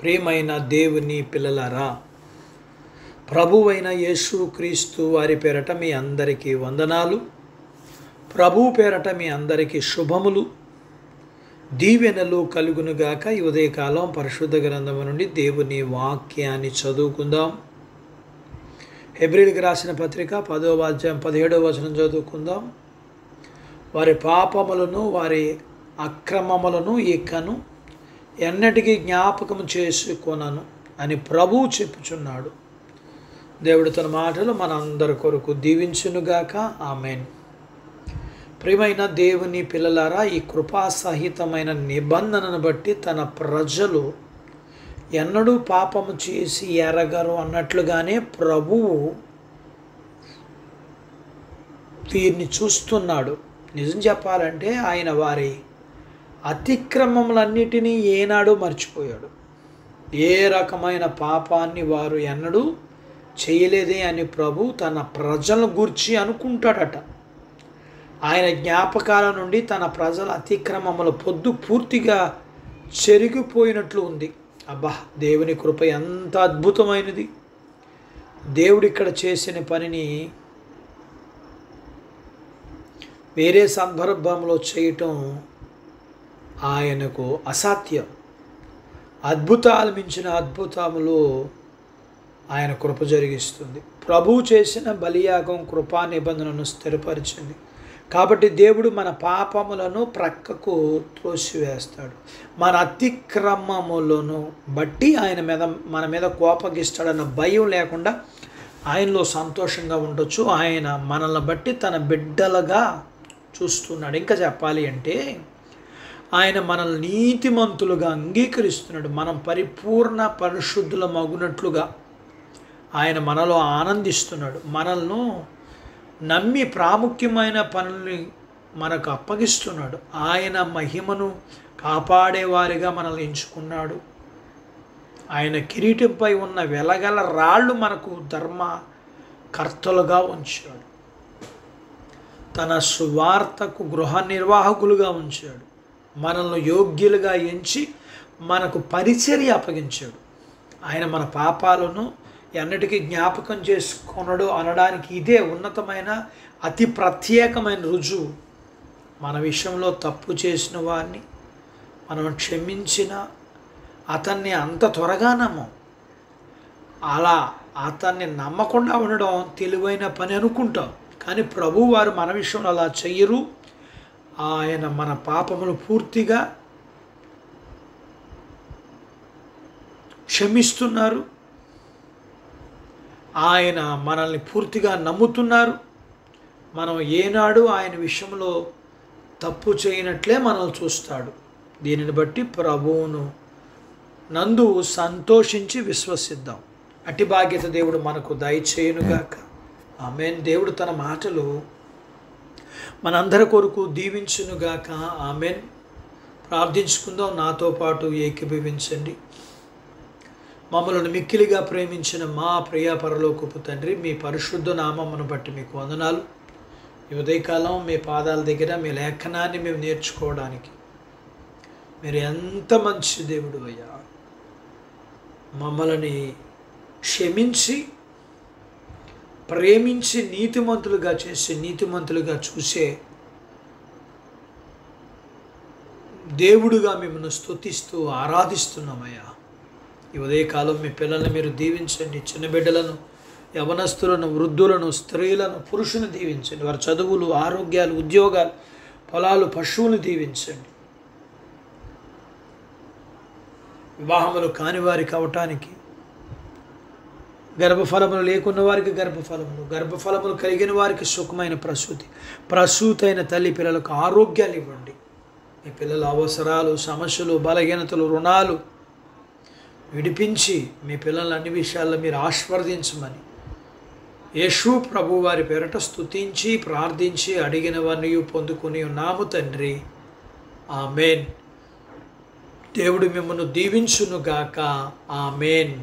ప్రియమైన దేవుని పిల్లలారా, ప్రభువైన యేసు క్రీస్తు వారి పేరట మీ అందరికీ వందనాలు. ప్రభు పేరట మీ అందరికీ శుభములు, దీవెనలు కలుగునుగాక. ఈ ఉదయకాలం పరిశుద్ధ గ్రంథము నుండి దేవుని వాక్యాన్ని చదువుకుందాం. హెబ్రీయులకు రాసిన పత్రిక 10వ అధ్యాయం 17వ వచనం చదువుకుందాం. వారి పాపములను వారి అక్రమములను ఇకను ఎన్నటికీ జ్ఞాపకం చేసుకొనను అని ప్రభువు చెప్పుచున్నాడు. దేవుడు తన మాటలు మన అందరి కొరకు దీవించునుగాక. ఆమేన్. ప్రియమైన దేవుని పిల్లలారా, ఈ కృపాసహితమైన నిబంధనను బట్టి తన ప్రజలు ఎన్నడూ పాపము చేసి ఎరగరు అన్నట్లుగానే ప్రభువు వీరిని చూస్తున్నాడు. నిజం చెప్పాలంటే ఆయన వారి అతిక్రమములన్నిటినీ ఏనాడూ మర్చిపోయాడు. ఏ రకమైన పాపాన్ని వారు ఎన్నడూ చేయలేదే అని ప్రభు తన ప్రజలను గూర్చి అనుకుంటాడట. ఆయన జ్ఞాపకాల నుండి తన ప్రజల అతిక్రమముల పొద్దు పూర్తిగా చెరిగిపోయినట్లు ఉంది. అబ్బా, దేవుని కృప ఎంత అద్భుతమైనది! దేవుడు ఇక్కడ చేసిన పనిని వేరే సందర్భంలో చేయటం ఆయనకు అసాధ్యం. అద్భుతాలు మించిన అద్భుతములు ఆయన కృప జరిగిస్తుంది. ప్రభువు చేసిన బలియాగం కృపా నిబంధనను స్థిరపరిచింది. కాబట్టి దేవుడు మన పాపములను ప్రక్కకు త్రోసివేస్తాడు. మన అతిక్రమములను బట్టి మన మీద కోపగిస్తాడన్న భయం లేకుండా ఆయనలో సంతోషంగా ఉండొచ్చు. ఆయన మనల్ని బట్టి తన బిడ్డలుగా చూస్తున్నాడు. ఇంకా చెప్పాలి అంటే ఆయన మనల్ని నీతిమంతులుగా అంగీకరిస్తున్నాడు. మనం పరిపూర్ణ పరిశుద్ధుల మగునట్లుగా ఆయన మనలో ఆనందిస్తున్నాడు. మనల్ని నమ్మి ప్రాముఖ్యమైన పనుల్ని మనకు అప్పగిస్తున్నాడు. ఆయన మహిమను కాపాడేవారిగా మనల్ని ఎంచుకున్నాడు. ఆయన కిరీటంపై ఉన్న వెలగల రాళ్ళు మనకు ధర్మకర్తలుగా ఉంచాడు. తన సువార్తకు గృహ నిర్వాహకులుగా ఉంచాడు. మనల్ని యోగ్యులుగా ఎంచి మనకు పరిచర్య అప్పగించాడు. ఆయన మన పాపాలను ఎన్నటికీ జ్ఞాపకం చేసుకొనడు అనడానికి ఇదే ఉన్నతమైన అతి ప్రత్యేకమైన రుజువు. మన విషయంలో తప్పు చేసిన వారిని మనం క్షమించిన అతన్ని అంత త్వరగా నమ్మం. అలా అతన్ని నమ్మకుండా ఉండడం తెలివైన పని అనుకుంటాం. కానీ ప్రభువు వారు మన విషయంలో అలా చెయ్యరు. ఆయన మన పాపములు పూర్తిగా క్షమిస్తున్నారు. ఆయన మనల్ని పూర్తిగా నమ్ముతున్నారు. మనం ఏనాడు ఆయన విషయంలో తప్పు చేయనట్లే మనల్ని చూస్తాడు. దీనిని బట్టి ప్రభువును నందు సంతోషించి విశ్వసిద్దాం. అట్టి బాధ్యత దేవుడు మనకు దయచేయునుగాక. ఆమేన్. దేవుడు తన మాటలు మనందరి కొరకు దీవించునుగాక. ఆమేన్. ప్రార్థించుకుందాం. నాతో పాటు ఏకీభవించండి. మమ్మల్ని మిక్కిలిగా ప్రేమించిన మా ప్రియ పరలోకపు తండ్రి, మీ పరిశుద్ధ నామమును బట్టి మీకు వందనాలు. ఈ ఉదయకాలం మీ పాదాల దగ్గర మీ లేఖనాన్ని మేము నేర్చుకోవడానికి మీరు ఎంత మంచి దేవుడు అయ్యా. మమ్మల్ని క్షమించి ప్రేమించి నీతిమంతులుగా చేసి నీతిమంతులుగా చూసే దేవుడుగా మిమ్మల్ని స్తుతిస్తూ ఆరాధిస్తున్నామయ్యా. ఈ ఉదయకాలం మీ పిల్లల్ని మీరు దీవించండి. చిన్న బిడ్డలను, యవనస్తులను, వృద్ధులను, స్త్రీలను, పురుషుని దీవించండి. వారి చదువులు, ఆరోగ్యాలు, ఉద్యోగాలు, పొలాలు, పశువులు దీవించండి. వివాహములు కాని వారికి అవటానికి, గర్భఫలములు లేకున్న వారికి గర్భఫలములు కలిగిన వారికి సుఖమైన ప్రసూతి అయిన తల్లి పిల్లలకు ఆరోగ్యాలు ఇవ్వండి. మీ పిల్లల అవసరాలు, సమస్యలు, బలహీనతలు, రుణాలు విడిపించి మీ పిల్లల అన్ని విషయాల్లో మీరు ఆశీర్వదించమని యేసు ప్రభు వారి పేరట స్తుతించి ప్రార్థించి అడిగినవన్నీ పొందుకుని ఉన్నాము తండ్రి. ఆమేన్. దేవుడు మిమ్మల్ని దీవించునుగాక. ఆమేన్.